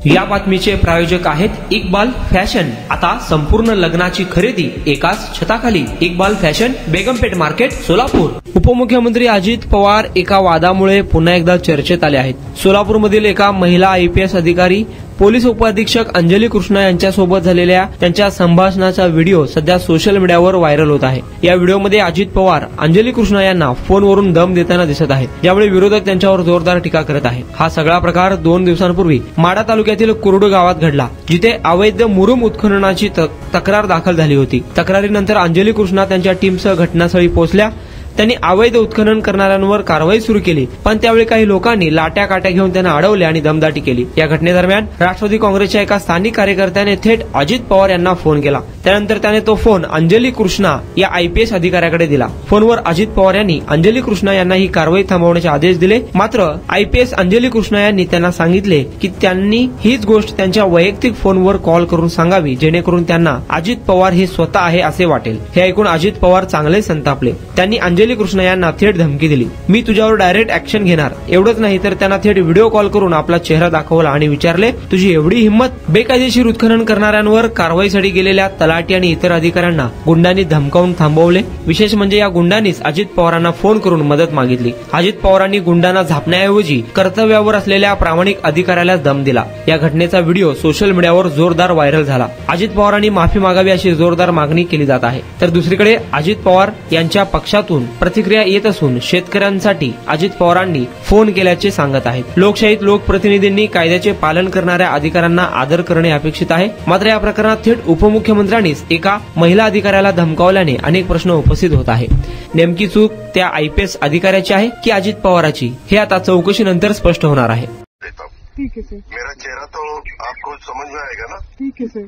या बातमीचे प्रायोजक आहेत इक्बाल फॅशन। आता संपूर्ण लग्नाची खरेदी एकाच छताखाली। Iqbal fashion, Begumpeth market, Solapur. उपमुख्यमंत्री अजित पवार एका वादामुळे पुन्हा एकदा चर्चेत आले आहेत। सोलापूरमधील एका महिला IPS अधिकारी पोलीस उपअधीक्षक अंजली कृष्णा यांच्यासोबत झालेल्या त्यांच्या संभाषणाचा व्हिडिओ सध्या सोशल मीडियावर व्हायरल होत आहे। या व्हिडिओमध्ये अजित पवार अंजली कृष्णा यांना फोनवरून दम देताना दिसत आहेत, ज्यामुळे विरोधक त्यांच्यावर जोरदार टीका करत आहेत। हा सगळा प्रकार 2 दिवसांपूर्वी माढा तालुक्यातील कुरडू गावात घडला, जिथे अवैध मुरुम उत्खननाची तक्रार दाखल झाली होती। तक्रारीनंतर अंजली कृष्णा त्यांच्या टीमसह घटनास्थळी पोहोचल्या। त्यांनी अवैध उत्खनन करणाऱ्यांवर कारवाई सुरू केली, पण त्यावेळी काही लोकांनी लाट्या काट्या घेऊन त्यांना अडवले आणि दमदाटी केली। या घटनेदरम्यान राष्ट्रवादी काँग्रेसच्या एका स्थानिक कार्यकर्त्याने थेट अजित पवार यांना फोन केला। त्यानंतर त्याने तो फोन अंजली कृष्णा या IPS अधिकाऱ्याकडे दिला। फोनवर अजित पवार यांनी अंजली कृष्णा यांना ही कारवाई थांबवण्याचे आदेश दिले। मात्र IPS अंजली कृष्णा यांनी त्यांना सांगितले की त्यांनी हीच गोष्ट त्यांच्या वैयक्तिक फोनवर कॉल करून सांगावी, जेणेकरून त्यांना अजित पवार हे स्वतः आहे असे वाटेल। हे ऐकून अजित पवार चांगले संतापले। त्यांनी अंजली कृष्णा यांना थेट धमकी दिली, मी तुझ्यावर डायरेक्ट ऍक्शन घेणार। एवढंच नाही तर त्यांना थेट व्हिडिओ कॉल करून आपला चेहरा दाखवला आणि विचारले, तुझी एवढी हिंमत? बेकायदेशीर उत्खनन करणाऱ्यांवर कारवाईसाठी गेलेल्या तलाठी आणि इतर अधिकाऱ्यांना गुंडांनी धमकावून थांबवले। विशेष म्हणजे या गुंडांनीच अजित पवारांना फोन करून मदत मागितली। अजित पवारांनी गुंडांना झापण्याऐवजी कर्तव्यावर असलेल्या प्रामाणिक अधिकाऱ्याला दम दिला। या घटनेचा व्हिडिओ सोशल मीडियावर जोरदार व्हायरल झाला। अजित पवारांनी माफी मागावी अशी जोरदार मागणी केली जात आहे। तर दुसरीकडे अजित पवार यांच्या पक्षातून प्रतिक्रिया येत असून शेतकऱ्यांसाठी अजित पवारांनी फोन केल्याचे सांगत आहेत। लोकशाहीत लोकप्रतिनिधींनी कायद्याचे पालन करणाऱ्या अधिकाऱ्यांना आदर करणे अपेक्षित आहे। मात्र या प्रकरणात थेट उपमुख्यमंत्र्यांनीच एका महिला अधिकाऱ्याला धमकावल्याने अनेक प्रश्न उपस्थित होत आहे। नेमकी चूक त्या IPS अधिकाऱ्याची आहे की अजित पवाराची, हे आता चौकशीनंतर स्पष्ट होणार आहे। ठीक है सर, मेरा चेहरा तो आपको समझ में आएगा ना? ठीक है सर।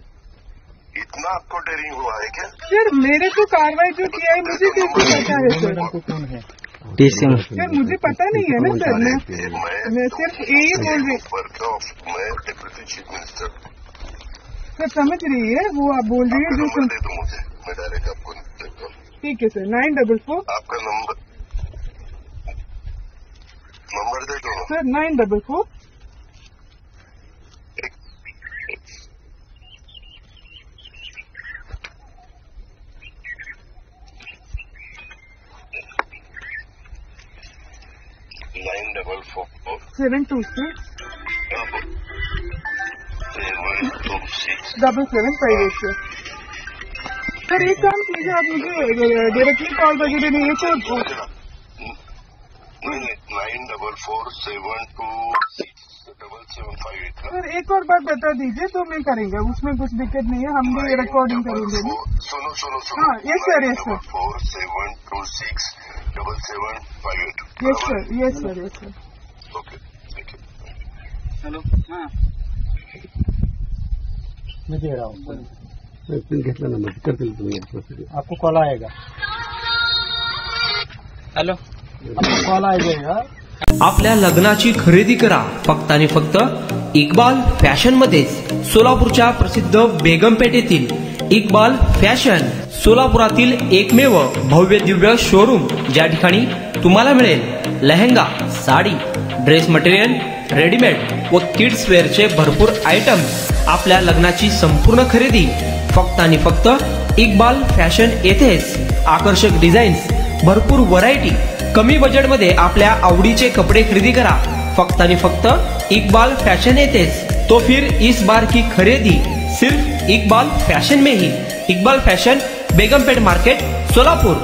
इतना आपको डेयरिंग हुआ है क्या? सर मेरे को कार्रवाई जो किया है मुझे कैसे पता है सर? कौन है? सर मुझे पता नहीं है ना सर, मैं सिर्फ यही बोल रही हूँ। मैं डिप्टी चीफ मिनिस्टर सर समझ रही है वो आप बोल रही है जो दे दो मुझे, मैं डायरेक्ट आपको देता हूँ। ठीक है सर, 944 आपका नंबर दे दो ना सर। 944 944 726 726 7758 सर। सर एक काम कीजिए, आप मुझे डायरेक्टली कॉल वगैरह नहीं है सर। 944 726 7758। सर एक और बात बता दीजिए तो मैं करेंगे, उसमें कुछ दिक्कत नहीं है, हम भी रिकॉर्डिंग करेंगे। सुनो हाँ yes sir, yes sir. 4726 7758। Yes sir, yes sir, yes sir. Okay, thank you. Hello, हाँ मैं दे रहा हूँ, घेतला नंबर करतील तुम्ही, आपको कॉल आएगा। हेलो, आपको कॉल आएगा। आपल्या लग्नाची खरेदी करा फक्त आणि फक्त इक्बाल फॅशन मध्येच। सोलापूरच्या प्रसिद्ध बेगमपेठ येथील इक्बाल फॅशन सोलापुरातील एकमेव भव्य दिव्य शोरूम, ज्या ठिकाणी तुम्हाला मिळेल lehenga, sari, dress material, readymade व किड्स वेअरचे भरपूर आयटम्स। आपल्या लग्नाची संपूर्ण खरेदी फक्त आणि फक्त इक्बाल फॅशन येथेच। आकर्षक डिझाईन्स, भरपूर व्हरायटी, कमी बजेटमध्ये आपल्या आवडीचे कपडे खरेदी करा फक्त आणि फक्त इक्बाल फॅशन येथेच। तो फिर इस बार की खरेदी सिर्फ इक्बाल फैशन में ही। Iqbal fashion, Begumpeth market, Solapur.